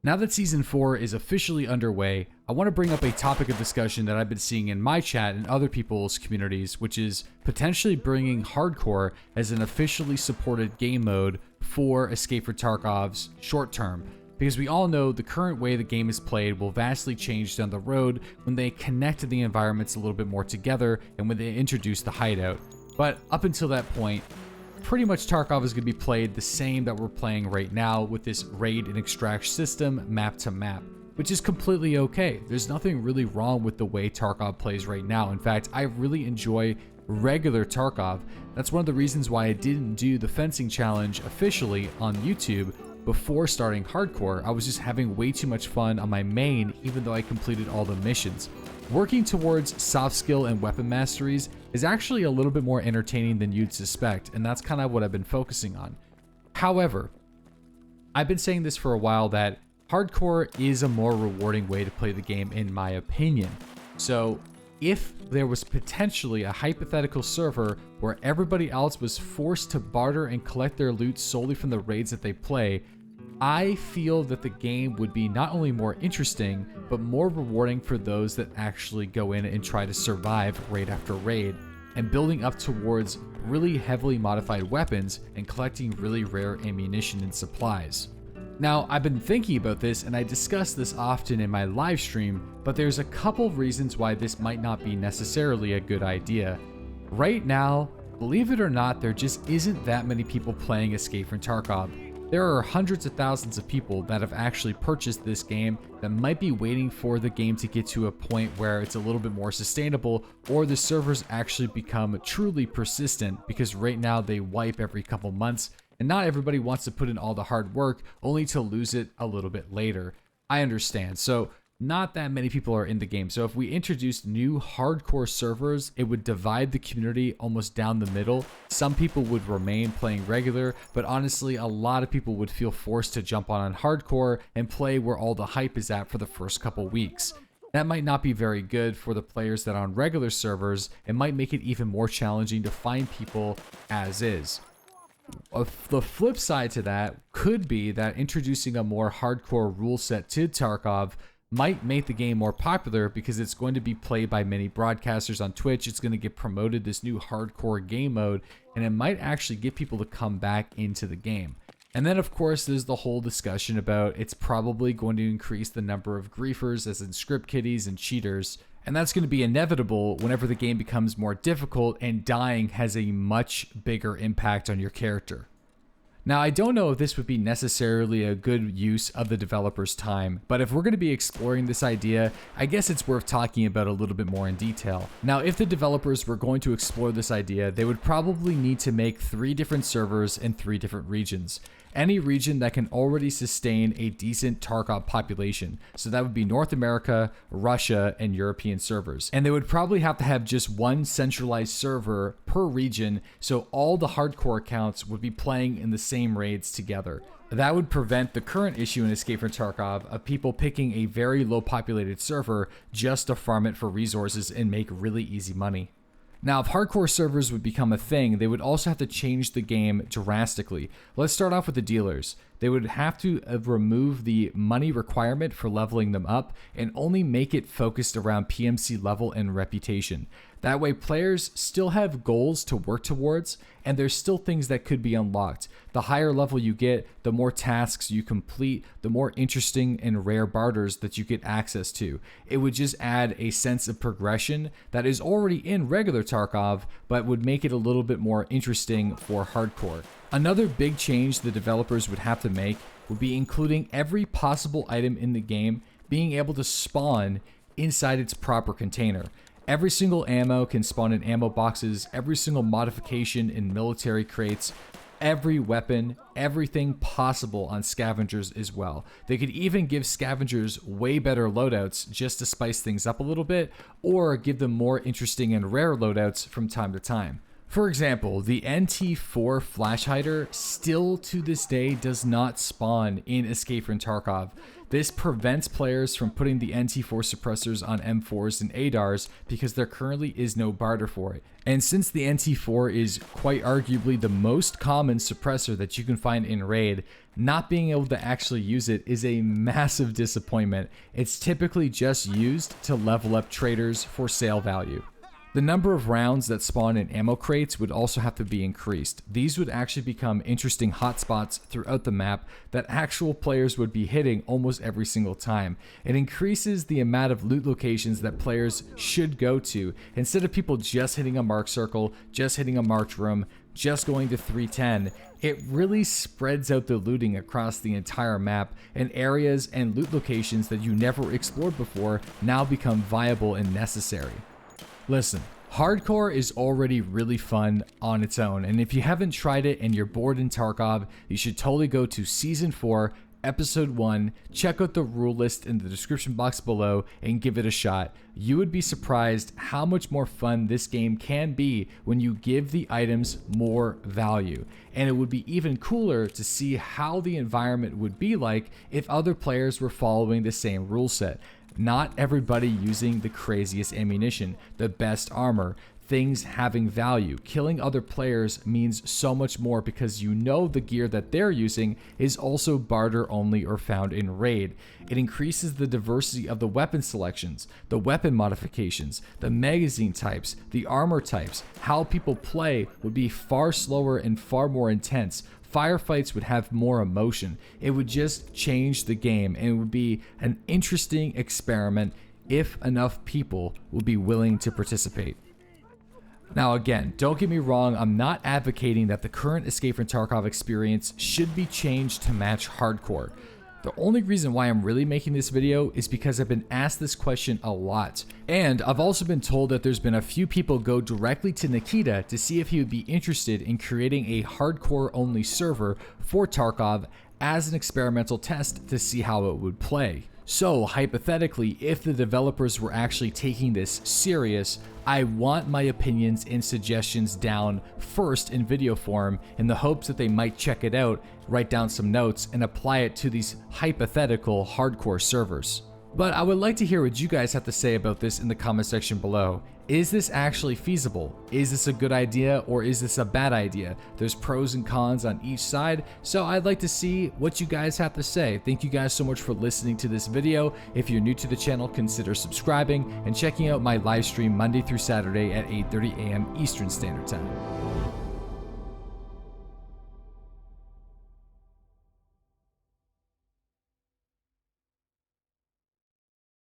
Now that Season 4 is officially underway, I want to bring up a topic of discussion that I've been seeing in my chat and other people's communities, which is potentially bringing Hardcore as an officially supported game mode for Escape from Tarkov's short term. Because we all know the current way the game is played will vastly change down the road when they connect the environments a little bit more together and when they introduce the hideout. But up until that point, pretty much Tarkov is going to be played the same that we're playing right now with this raid and extract system map to map, which is completely okay. There's nothing really wrong with the way Tarkov plays right now. In fact, I really enjoy regular Tarkov. That's one of the reasons why I didn't do the fencing challenge officially on YouTube before starting Hardcore. I was just having way too much fun on my main, even though I completed all the missions. Working towards soft skill and weapon masteries is actually a little bit more entertaining than you'd suspect, and that's kind of what I've been focusing on. However, I've been saying this for a while that Hardcore is a more rewarding way to play the game in my opinion. So if there was potentially a hypothetical server where everybody else was forced to barter and collect their loot solely from the raids that they play, I feel that the game would be not only more interesting, but more rewarding for those that actually go in and try to survive raid after raid, and building up towards really heavily modified weapons and collecting really rare ammunition and supplies. Now, I've been thinking about this and I discuss this often in my live stream, but there's a couple reasons why this might not be necessarily a good idea. Right now, believe it or not, there just isn't that many people playing Escape from Tarkov. There are hundreds of thousands of people that have actually purchased this game that might be waiting for the game to get to a point where it's a little bit more sustainable, or the servers actually become truly persistent, because right now they wipe every couple months and not everybody wants to put in all the hard work only to lose it a little bit later. I understand. So not that many people are in the game. So if we introduced new hardcore servers, it would divide the community almost down the middle. Some people would remain playing regular, but honestly, a lot of people would feel forced to jump on hardcore and play where all the hype is at for the first couple weeks. That might not be very good for the players that are on regular servers. It might make it even more challenging to find people as is. The flip side to that could be that introducing a more hardcore rule set to Tarkov might make the game more popular, because it's going to be played by many broadcasters on Twitch. It's going to get promoted, this new hardcore game mode, and it might actually get people to come back into the game. And then of course there's the whole discussion about it's probably going to increase the number of griefers, as in script kiddies and cheaters. And that's going to be inevitable whenever the game becomes more difficult and dying has a much bigger impact on your character. Now, I don't know if this would be necessarily a good use of the developer's time, but if we're going to be exploring this idea, I guess it's worth talking about a little bit more in detail. Now, if the developers were going to explore this idea, they would probably need to make 3 different servers in 3 different regions. Any region that can already sustain a decent Tarkov population. So that would be North America, Russia, and European servers. And they would probably have to have just one centralized server per region, so all the hardcore accounts would be playing in the same raids together. That would prevent the current issue in Escape from Tarkov of people picking a very low populated server just to farm it for resources and make really easy money. Now, if hardcore servers would become a thing, they would also have to change the game drastically. Let's start off with the dealers. They would have to remove the money requirement for leveling them up and only make it focused around PMC level and reputation. That way players still have goals to work towards, and there's still things that could be unlocked. The higher level you get, the more tasks you complete, the more interesting and rare barters that you get access to. It would just add a sense of progression that is already in regular Tarkov, but would make it a little bit more interesting for hardcore. Another big change the developers would have to make would be including every possible item in the game being able to spawn inside its proper container. Every single ammo can spawn in ammo boxes, every single modification in military crates, every weapon, everything possible on scavengers as well. They could even give scavengers way better loadouts just to spice things up a little bit, or give them more interesting and rare loadouts from time to time. For example, the NT4 flash hider still to this day does not spawn in Escape from Tarkov. This prevents players from putting the NT4 suppressors on M4s and ADARs because there currently is no barter for it. And since the NT4 is quite arguably the most common suppressor that you can find in Raid, not being able to actually use it is a massive disappointment. It's typically just used to level up traders for sale value. The number of rounds that spawn in ammo crates would also have to be increased. These would actually become interesting hotspots throughout the map that actual players would be hitting almost every single time. It increases the amount of loot locations that players should go to. Instead of people just hitting a marked circle, just hitting a marked room, just going to 310, it really spreads out the looting across the entire map, and areas and loot locations that you never explored before now become viable and necessary. Listen, Hardcore is already really fun on its own, and if you haven't tried it and you're bored in Tarkov, you should totally go to Season 4, Episode 1, check out the rule list in the description box below, and give it a shot. You would be surprised how much more fun this game can be when you give the items more value. And it would be even cooler to see how the environment would be like if other players were following the same rule set. Not everybody using the craziest ammunition, the best armor, things having value. Killing other players means so much more because you know the gear that they're using is also barter only or found in Raid. It increases the diversity of the weapon selections, the weapon modifications, the magazine types, the armor types. How people play would be far slower and far more intense. Firefights would have more emotion. It would just change the game, and it would be an interesting experiment if enough people would be willing to participate. Now again, don't get me wrong, I'm not advocating that the current Escape from Tarkov experience should be changed to match Hardcore. The only reason why I'm really making this video is because I've been asked this question a lot. And I've also been told that there's been a few people go directly to Nikitia to see if he would be interested in creating a hardcore only server for Tarkov as an experimental test to see how it would play. So hypothetically, if the developers were actually taking this serious, I want my opinions and suggestions down first in video form in the hopes that they might check it out, write down some notes, and apply it to these hypothetical hardcore servers. But I would like to hear what you guys have to say about this in the comment section below. Is this actually feasible? Is this a good idea or is this a bad idea? There's pros and cons on each side, so I'd like to see what you guys have to say. Thank you guys so much for listening to this video. If you're new to the channel, consider subscribing and checking out my live stream Monday through Saturday at 8:30 a.m. Eastern Standard Time.